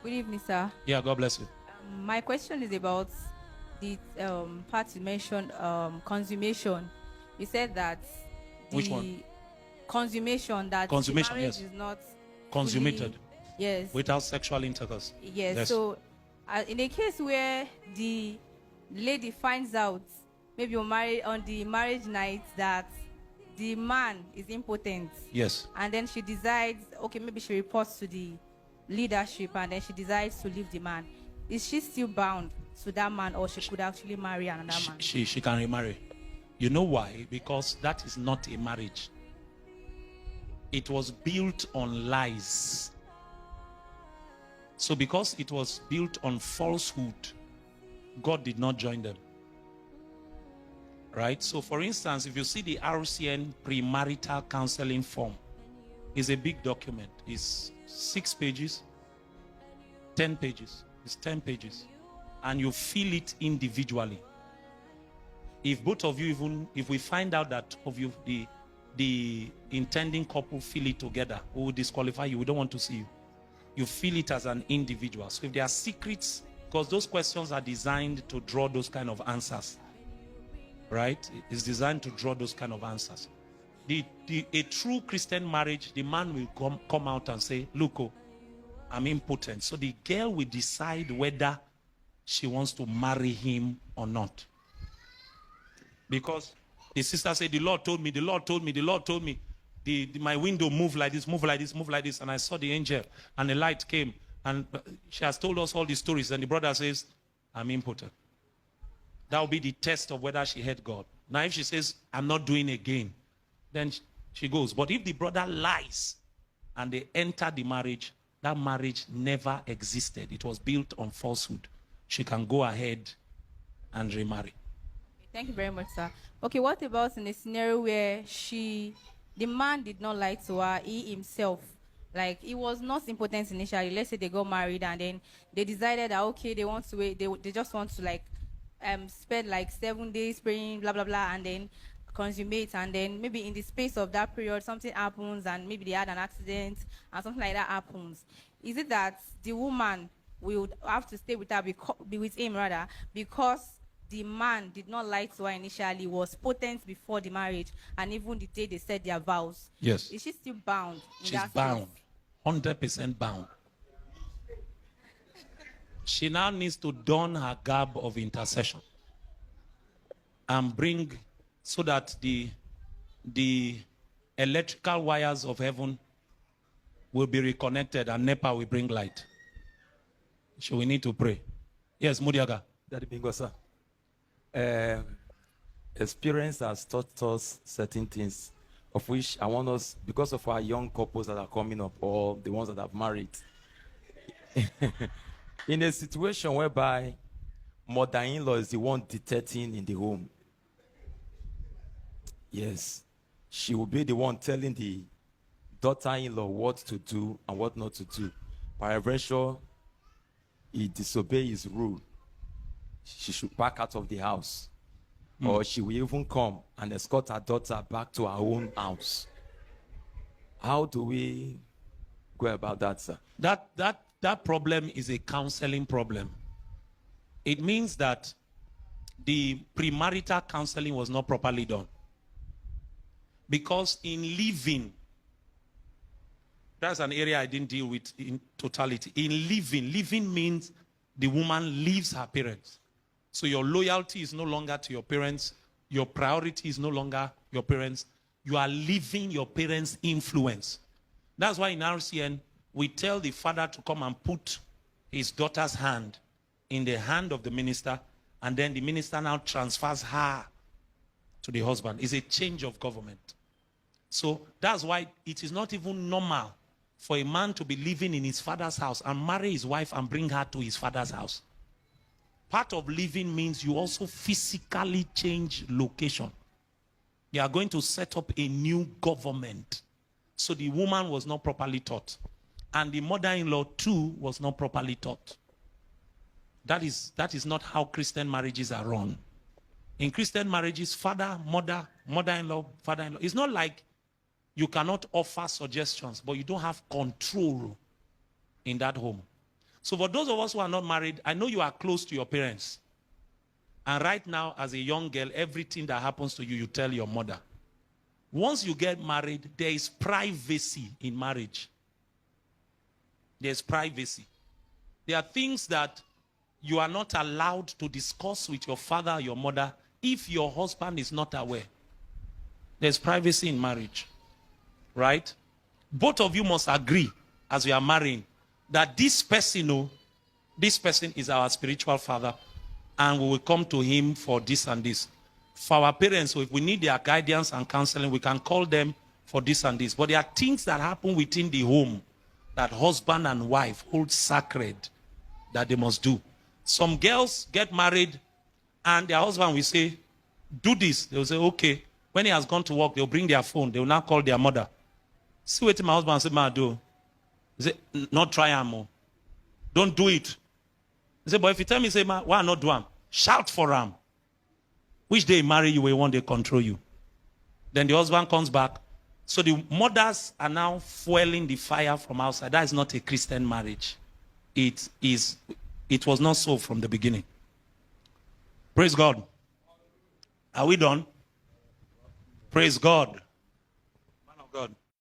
Good evening, sir. Yeah, God bless you. My question is about the part you mentioned, consummation. You said that Which one? the consummation, that the Consummation, marriage yes. is not Consummated. fully, yes, Without sexual intercourse. yes. Yes. So, in a case where the lady finds out, maybe on the marriage night, that the man is impotent, Yes. and then she decides, okay, maybe she reports to the leadership, and then she decides to leave the man. Is she still bound to that man, or she could actually marry another man? She can remarry. You know why? Because that is not a marriage. It was built on lies. So because it was built on falsehood, God did not join them. Right? So for instance, if you see the RCN premarital counseling form, it's a big document. It's 6 pages, 10 pages. It's 10 pages. And you fill it individually. If both of you, even if we find out that of you, the intending couple fill it together, we will disqualify you. We don't want to see you. You feel it as an individual. So if there are secrets, because those questions are designed to draw those kind of answers, right? It's designed to draw those kind of answers. A true Christian marriage, the man will come out and say, look, oh, I'm impotent. So the girl will decide whether she wants to marry him or not. Because the sister said, the Lord told me, the Lord told me, the Lord told me. My window moved like this, move like this, move like this. And I saw the angel and the light came. And she has told us all the stories. And the brother says, I'm impotent. That will be the test of whether she heard God. Now, if she says, I'm not doing again, then she goes. But if the brother lies and they enter the marriage, that marriage never existed. It was built on falsehood. She can go ahead and remarry. Thank you very much, sir. Okay, what about in a scenario where the man did not lie to her, he himself, like he was not impotent initially. Let's say they got married and then they decided that okay, they want to wait, they just want to like spend like 7 days praying, blah blah blah, and then consummate, and then maybe in the space of that period something happens and maybe they had an accident and something like that happens. Is it that the woman will have to stay with her, be with him rather, because the man did not lie to her initially, was potent before the marriage, and even the day they said their vows? Yes. Is she still bound? She's bound. 100% bound. She now needs to don her garb of intercession and bring, so that the electrical wires of heaven will be reconnected and NEPA will bring light. So we need to pray. Yes, Mudiaga. Daddy Bingo, sir. Experience has taught us certain things, of which I want us, because of our young couples that are coming up, or the ones that have married, in a situation whereby mother-in-law is the one dictating in the home. Yes, she will be the one telling the daughter-in-law what to do and what not to do. Peradventure, he disobey his rule, she should back out of the house. Or she will even come and escort her daughter back to her own house. How do we go about that, sir? That problem is a counseling problem. It means that the premarital counseling was not properly done. Because in living, that's an area I didn't deal with in totality. In living means the woman leaves her parents. So your loyalty is no longer to your parents. Your priority is no longer your parents. You are leaving your parents' influence. That's why in RCN, we tell the father to come and put his daughter's hand in the hand of the minister, and then the minister now transfers her to the husband. It's a change of government. So that's why it is not even normal for a man to be living in his father's house and marry his wife and bring her to his father's house. Part of living means you also physically change location. You are going to set up a new government. So the woman was not properly taught. And the mother-in-law too was not properly taught. That is not how Christian marriages are run. In Christian marriages, father, mother, mother-in-law, father-in-law. It's not like you cannot offer suggestions, but you don't have control in that home. So for those of us who are not married, I know you are close to your parents. And right now, as a young girl, everything that happens to you, you tell your mother. Once you get married, there is privacy in marriage. There's privacy. There are things that you are not allowed to discuss with your father or your mother if your husband is not aware. There's privacy in marriage. Right? Both of you must agree as we are marrying that this person is our spiritual father and we will come to him for this and this. For our parents, if we need their guidance and counseling, we can call them for this and this. But there are things that happen within the home that husband and wife hold sacred that they must do. Some girls get married and their husband will say, do this. They will say, okay. When he has gone to work, they'll bring their phone. They will now call their mother. See what my husband said, ma do. He said, not try am. Don't do it. He said, but if you tell me, say, ma, why not do am? Shout for am. Which day marry you, will one day control you. Then the husband comes back. So the mothers are now fueling the fire from outside. That is not a Christian marriage. It was not so from the beginning. Praise God. Are we done? Praise God. Man of God.